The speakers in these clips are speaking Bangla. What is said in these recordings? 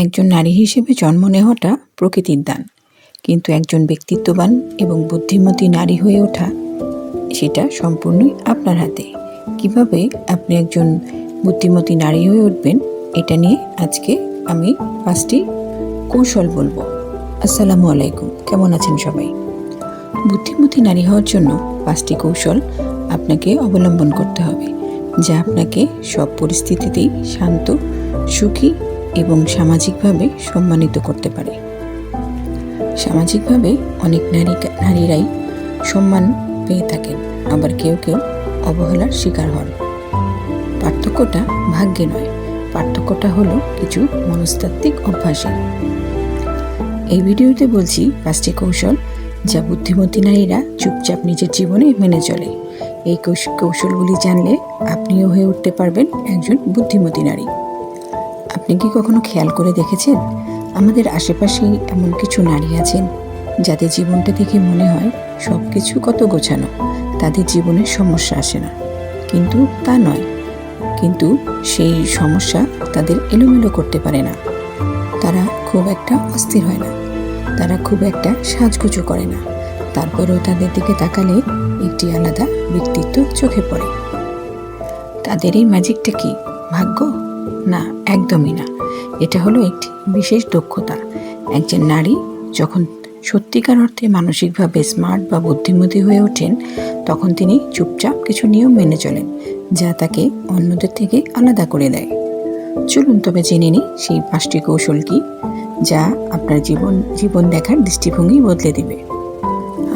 একজন নারী হিসেবে জন্ম নেওয়াটা প্রকৃতির দান, কিন্তু একজন ব্যক্তিত্ববান এবং বুদ্ধিমতী নারী হয়ে ওঠা সেটা সম্পূর্ণই আপনার হাতে। কিভাবে আপনি একজন বুদ্ধিমতী নারী হয়ে উঠবেন, এটা নিয়ে আজকে আমি 5টি কৌশল বলবো। আসসালামু আলাইকুম, কেমন আছেন সবাই? বুদ্ধিমতী নারী হওয়ার জন্য 5টি কৌশল আপনাকে অবলম্বন করতে হবে, যা আপনাকে সব পরিস্থিতিতেই শান্ত, সুখী এবং সামাজিকভাবে সম্মানিত করতে পারে। সামাজিকভাবে অনেক নারীরাই সম্মান পেয়ে থাকেন, আবার কেউ কেউ অবহেলার শিকার হন। পার্থক্যটা ভাগ্যে নয়, পার্থক্যটা হলো কিছু মনস্তাত্ত্বিক অভ্যাসে। এই ভিডিওতে বলছি 5টি কৌশল যা বুদ্ধিমতী নারীরা চুপচাপ নিজের জীবনে মেনে চলে। এই কৌশলগুলি জানলে আপনিও হয়ে উঠতে পারবেন একজন বুদ্ধিমতী নারী। আপনি কি কখনো খেয়াল করে দেখেছেন, আমাদের আশেপাশেই এমন কিছু নারী আছেন যাদের জীবনটা দেখে মনে হয় সব কিছু কত গোছানো, তাদের জীবনে সমস্যা আসে না। কিন্তু তা নয়, কিন্তু সেই সমস্যা তাদের এলোমেলো করতে পারে না। তারা খুব একটা অস্থির হয় না, তারা খুব একটা সাজগোজও করে না, তারপরেও তাদের দিকে তাকালে একটি আলাদা ব্যক্তিত্ব চোখে পড়ে। তাদের এই ম্যাজিকটা কি ভাগ্য? না, একদমই না। এটা হলো একটি বিশেষ দক্ষতা। একজন নারী যখন সত্যিকার অর্থে মানসিকভাবে স্মার্ট বা বুদ্ধিমতী হয়ে ওঠেন, তখন তিনি চুপচাপ কিছু নিয়ম মেনে চলেন, যা তাকে অন্যদের থেকে আলাদা করে দেয়। চলুন তবে জেনে নিই সেই 5টি কৌশল কি, যা আপনার জীবন দেখার দৃষ্টিভঙ্গি বদলে দিবে।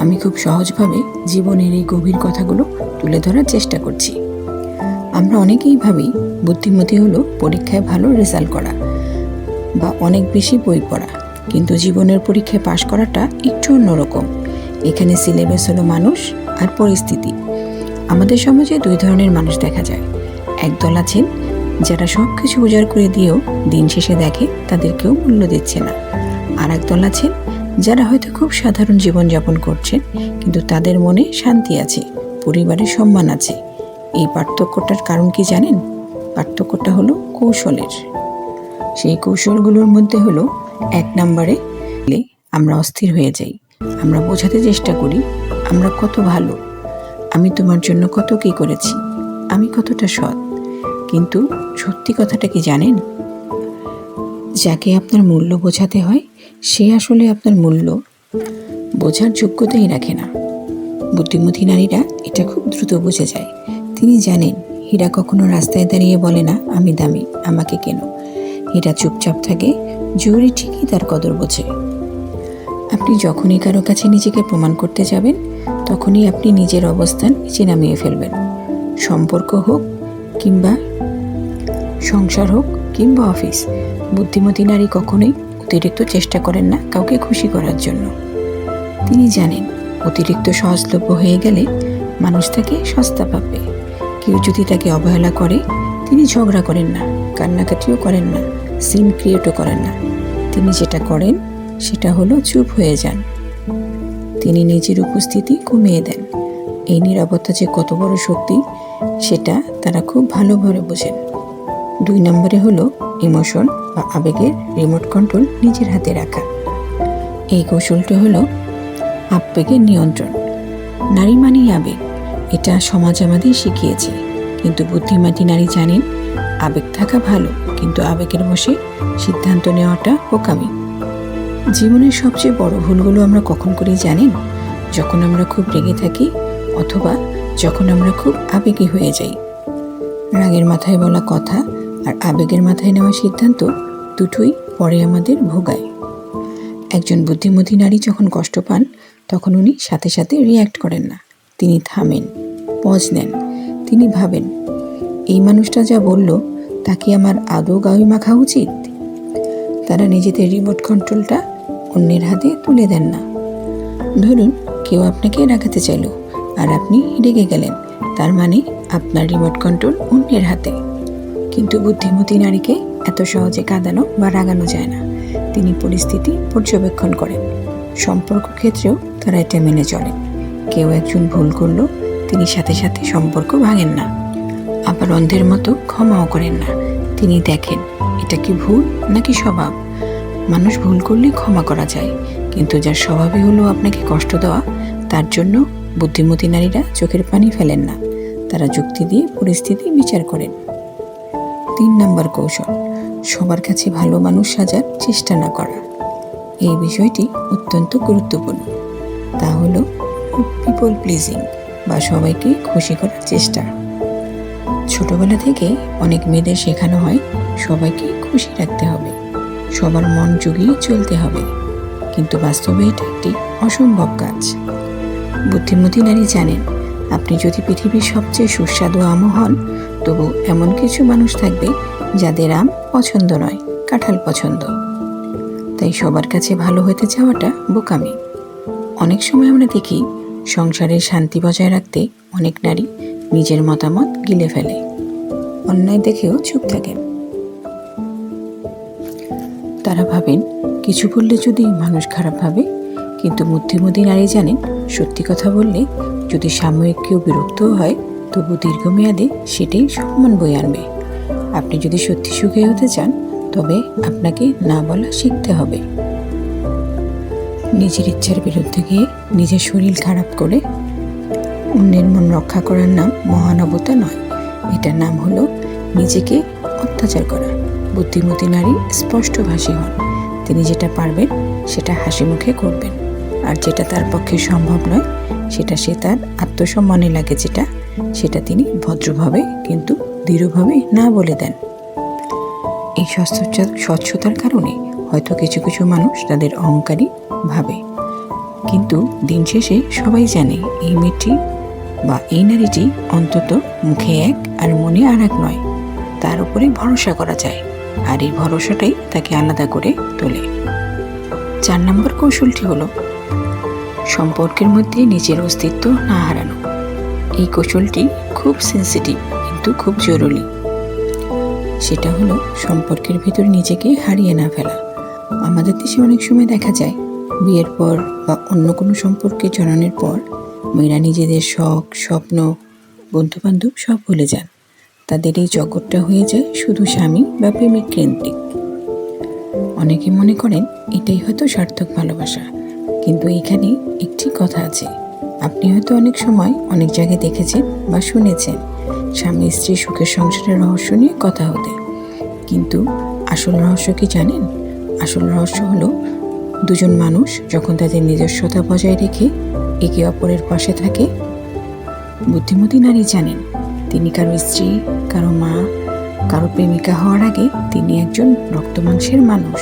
আমি খুব সহজভাবে জীবনের এই গভীর কথাগুলো তুলে ধরার চেষ্টা করছি। আমরা অনেকেই ভাবি বুদ্ধিমতী হলো পরীক্ষায় ভালো রেজাল্ট করা বা অনেক বেশি বই পড়া, কিন্তু জীবনের পরীক্ষায় পাশ করাটা একটু অন্যরকম। এখানে সিলেবাস হলো মানুষ আর পরিস্থিতি। আমাদের সমাজে 2 ধরনের মানুষ দেখা যায়। একদল আছেন যারা সব কিছু উজাড় করে দিয়েও দিন শেষে দেখে তাদের কেউ মূল্য দিচ্ছে না। আর একদল আছেন যারা হয়তো খুব সাধারণ জীবনযাপন করছেন, কিন্তু তাদের মনে শান্তি আছে, পরিবারের সম্মান আছে। এই পার্থক্যটার কারণ কি জানেন? পার্থক্যটা হলো কৌশলের। সেই কৌশলগুলোর মধ্যে হলো 1 নম্বরে আমরা অস্থির হয়ে যাই। আমরা বোঝাতে চেষ্টা করি আমরা কত ভালো, আমি তোমার জন্য কত কি করেছি, আমি কতটা সৎ। কিন্তু সত্যি কথাটা কি জানেন? যাকে আপনার মূল্য বোঝাতে হয়, সে আসলে আপনার মূল্য বোঝার যোগ্যতাই রাখে না। বুদ্ধিমতী নারীরা এটা খুব দ্রুত বুঝে যায়। তিনি জানেন হীরা কখনো রাস্তায় দাঁড়িয়ে বলে না আমি দামি, আমাকে কেন। হীরা চুপচাপ থাকে, জরুরি ঠিকই তার কদর বোঝে। আপনি যখনই কারো কাছে নিজেকে প্রমাণ করতে যাবেন, তখনই আপনি নিজের অবস্থান নিচে নামিয়ে ফেলবেন। সম্পর্ক হোক কিংবা সংসার হোক কিংবা অফিস, বুদ্ধিমতী নারী কখনোই অতিরিক্ত চেষ্টা করেন না কাউকে খুশি করার জন্য। তিনি জানেন অতিরিক্ত সহজলভ্য হয়ে গেলে মানুষ তাকে সস্তা পাবে। কেউ যদি তাকে অবহেলা করে, তিনি ঝগড়া করেন না, কান্নাকাটিও করেন না, সিন ক্রিয়েটও করেন না। তিনি যেটা করেন সেটা হলো চুপ হয়ে যান। তিনি নিজের উপস্থিতি কমিয়ে দেন। এই নীরবতা যে কত বড় শক্তি, সেটা তারা খুব ভালোভাবে বোঝেন। 2 নম্বরে হলো ইমোশন বা আবেগের রিমোট কন্ট্রোল নিজের হাতে রাখা। এই কৌশলটা হলো আবেগের নিয়ন্ত্রণ। নারী মানেই আবেগ, এটা সমাজ আমাদের শিখিয়েছে। কিন্তু বুদ্ধিমতী নারী জানেন আবেগ থাকা ভালো, কিন্তু আবেগের বশে সিদ্ধান্ত নেওয়াটা বোকামি। জীবনের সবচেয়ে বড় ভুলগুলো আমরা কখন করি জানেন? যখন আমরা খুব রেগে থাকি, অথবা যখন আমরা খুব আবেগী হয়ে যাই। রাগের মাথায় বলা কথা আর আবেগের মাথায় নেওয়া সিদ্ধান্ত দুটোই পরে আমাদের ভোগায়। একজন বুদ্ধিমতী নারী যখন কষ্ট পান, তখন উনি সাথে সাথে রিয়্যাক্ট করেন না। তিনি থামেন, পজ নেন। তিনি ভাবেন এই মানুষটা যা বলল তা কি আমার আদৌ গায়ে মাখা উচিত? তারা নিজেদের রিমোট কন্ট্রোলটা অন্যের হাতে তুলে দেন না। ধরুন কেউ আপনাকে রাগাতে চাইল আর আপনি রেগে গেলেন, তার মানে আপনার রিমোট কন্ট্রোল অন্যের হাতে। কিন্তু বুদ্ধিমতী নারীকে এত সহজে কাঁদানো বা রাগানো যায় না। তিনি পরিস্থিতি পর্যবেক্ষণ করেন। সম্পর্ক ক্ষেত্রেও তারা এটা মেনে চলেন। কেউ একজন ভুল করলো, তিনি সাথে সাথে সম্পর্ক ভাঙেন না, আবার অন্ধের মতো ক্ষমাও করেন না। তিনি দেখেন এটা কি ভুল নাকি স্বভাব? মানুষ ভুল করলে ক্ষমা করা যায়, কিন্তু যার স্বভাবই হলো আপনাকে কষ্ট দেওয়া, তার জন্য বুদ্ধিমতী নারীরা চোখের পানি ফেলেন না। তারা যুক্তি দিয়ে পরিস্থিতি বিচার করেন। 3 নম্বর কৌশল, সবার কাছে ভালো মানুষ সাজার চেষ্টা না করা। এই বিষয়টি অত্যন্ত গুরুত্বপূর্ণ। তা হলো পিপল প্লিজিং বা সবাইকে খুশি করার চেষ্টা। ছোটবেলা থেকে অনেক মেয়েদের শেখানো হয় সবাইকে খুশি রাখতে হবে, সবার মন জুগিয়ে চলতে হবে, কিন্তু বাস্তবে এটা একটি অসম্ভব কাজ। বুদ্ধিমতী নারী জানেন, আপনি যদি পৃথিবীর সবচেয়ে সুস্বাদু আমও হন, তবু এমন কিছু মানুষ থাকবে যাদের আম পছন্দ নয়, কাঁঠাল পছন্দ। তাই সবার কাছে ভালো হতে চাওয়াটা বোকামি। অনেক সময় আমরা দেখি সংসারের শান্তি বজায় রাখতে অনেক নারী নিজের মতামত গিলে ফেলে, অন্যায় দেখেও চুপ থাকেন। তারা ভাবেন কিছু বললে যদি মানুষ খারাপ ভাবে, কিন্তু বুদ্ধিমতী নারী জানেন সত্যি কথা বললে যদি সাময়িক কেউ বিরক্তও হয়, তবু দীর্ঘমেয়াদে সেটাই সম্মান বয়ে আনবে। আপনি যদি সত্যি সুখী হতে চান, তবে আপনাকে না বলা শিখতে হবে। নিজের ইচ্ছার বিরুদ্ধে গিয়ে নিজের শরীর খারাপ করে অন্যের মন রক্ষা করার নাম মহানবতা নয়, এটার নাম হলো নিজেকে অত্যাচার করা। বুদ্ধিমতী নারী স্পষ্টভাষী হন। তিনি যেটা পারবেন সেটা হাসি মুখে করবেন, আর যেটা তার পক্ষে সম্ভব নয়, সেটা সে তার আত্মসম্মানে লাগে সেটা তিনি ভদ্রভাবে কিন্তু দৃঢ়ভাবে না বলে দেন। এই স্বচ্ছতার কারণে হয়তো কিছু কিছু মানুষ তাদের অহংকারী ভাবে, কিন্তু দিন শেষে সবাই জানে এই মেয়েটি বা এই নারীটি অন্তত মুখে এক আর মনে আর এক নয়। তার উপরে ভরসা করা যায়, আর এই ভরসাটাই তাকে আলাদা করে তোলে। 4 নম্বর কৌশলটি হলো সম্পর্কের মধ্যে নিজের অস্তিত্ব না হারানো। এই কৌশলটি খুব সেন্সিটিভ কিন্তু খুব জরুরি। সেটা হলো সম্পর্কের ভিতর নিজেকে হারিয়ে না ফেলা। আমাদের দেশে অনেক সময় দেখা যায় বিয়ের পর বা অন্য কোনো সম্পর্কে জড়ানোর পর মেয়েরা নিজেদের শখ, স্বপ্ন, বন্ধুবান্ধব সব ভুলে যান। তাদের এই জগৎটা হয়ে যায় শুধু স্বামী বা প্রেমিক কেন্দ্রিক। অনেকে মনে করেন এটাই হয়তো সার্থক ভালোবাসা, কিন্তু এখানে একটি কথা আছে। আপনি হয়তো অনেক সময় অনেক জায়গায় দেখেছেন বা শুনেছেন স্বামী স্ত্রী সুখের সংসারের রহস্য নিয়ে কথা হতে, কিন্তু আসল রহস্য কি জানেন? আসল রহস্য হলো দুজন মানুষ যখন তাদের নিজস্বতা বজায় রেখে একে অপরের পাশে থাকে। বুদ্ধিমতী নারী জানেন তিনি কারো স্ত্রী, কারো মা, কারো প্রেমিকা হওয়ার আগে তিনি একজন রক্তমাংসের মানুষ।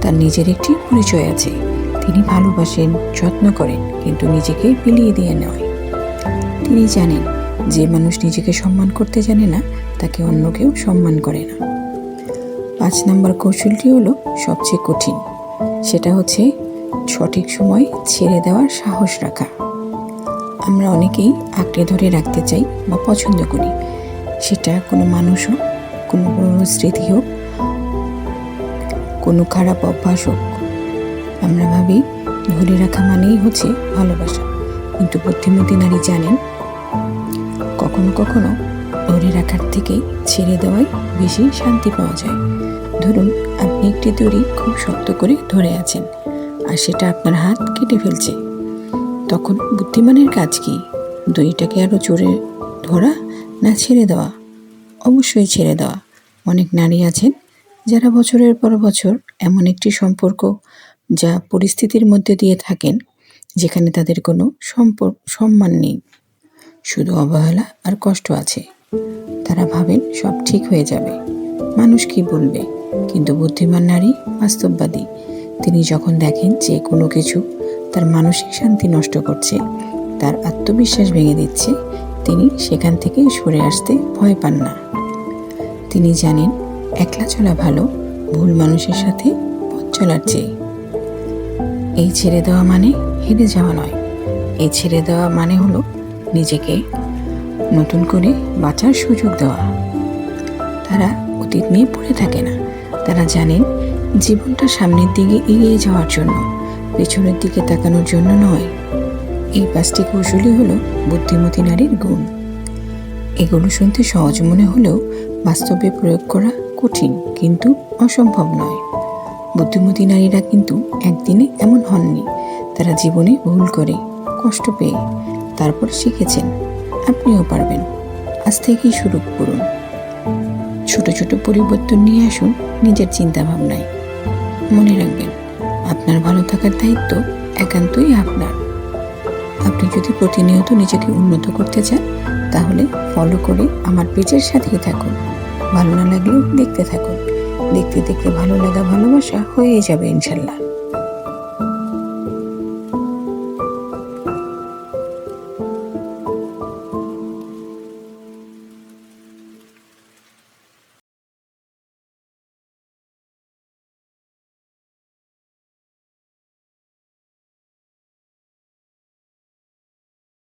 তার নিজের একটি পরিচয় আছে। তিনি ভালোবাসেন, যত্ন করেন, কিন্তু নিজেকে বিলিয়ে দিয়ে নয়। তিনি জানেন যে মানুষ নিজেকে সম্মান করতে জানে না, তাকে অন্য কেউ সম্মান করে না। 5 নম্বর কৌশলটি হলো সবচেয়ে কঠিন। সেটা হচ্ছে সঠিক সময় ছেড়ে দেওয়ার সাহস রাখা। আমরা অনেকেই আঁকড়ে ধরে রাখতে চাই বা পছন্দ করি, সেটা কোনো মানুষ হোক, কোনো পুরনো স্মৃতি হোক, কোনো খারাপ অভ্যাস হোক। আমরা ভাবি ধরে রাখা মানেই হচ্ছে ভালোবাসা, কিন্তু বুদ্ধিমতী নারী জানেন কখনো কখনো ধরে রাখার থেকে ছেড়ে দেওয়াই বেশি শান্তি পাওয়া যায়। ধরুন আপনি একটি দড়ি খুব শক্ত করে ধরে আছেন, আর সেটা আপনার হাত কেটে ফেলছে। তখন বুদ্ধিমানের কাজ কি? দড়িটাকে আরও জোরে ধরা না ছেড়ে দেওয়া? অবশ্যই ছেড়ে দেওয়া। অনেক নারী আছেন যারা বছরের পর বছর এমন একটি সম্পর্ক যা পরিস্থিতির মধ্যে দিয়ে থাকেন যেখানে তাদের কোনো সম্মান নেই, শুধু অবহেলা আর কষ্ট আছে। তারা ভাবেন সব ঠিক হয়ে যাবে, মানুষ কি বলবে। কিন্তু বুদ্ধিমান নারী বাস্তববাদী। তিনি যখন দেখেন যে কোনো কিছু তার মানসিক শান্তি নষ্ট করছে, তার আত্মবিশ্বাস ভেঙে দিচ্ছে, তিনি সেখান থেকে সরে আসতে ভয় পান না। তিনি জানেন একলা চলা ভালো ভুল মানুষের সাথে পথ চলার চেয়ে। এই ছেড়ে দেওয়া মানে হেরে যাওয়া নয়, এই ছেড়ে দেওয়া মানে হলো নিজেকে নতুন করে বাঁচার সুযোগ দেওয়া। তারা অতীত নিয়ে পড়ে থাকে না। তারা জানেন জীবনটা সামনের দিকে এগিয়ে যাওয়ার জন্য, পেছনের দিকে তাকানোর জন্য নয়। এই 5টি কৌশলই হলো বুদ্ধিমতী নারীর গুণ। এগুলো শুনতে সহজ মনে হলেও বাস্তবে প্রয়োগ করা কঠিন কিন্তু অসম্ভব নয়। বুদ্ধিমতী নারীরা কিন্তু একদিনে এমন হননি। তারা জীবনে ভুল করে, কষ্ট পেয়ে তারপর শিখেছেন। আপনিও পারবেন। আজ থেকেই শুরু করুন। ছোট ছোট পরিবর্তন নিয়ে আসুন নিজের চিন্তা ভাবনায়। মনে রাখবেন, আপনার ভালো থাকার দায়িত্ব একান্তই আপনার। আপনি যদি প্রতিনিয়ত নিজেকে উন্নত করতে চান তাহলে ফলো করে আমার পেজের সাথেই থাকুন। ভালো না লাগলেও দেখতে থাকুন। দেখতে দেখতে ভালো লাগা ভালোবাসা হয়ে যাবে ইনশাল্লাহ।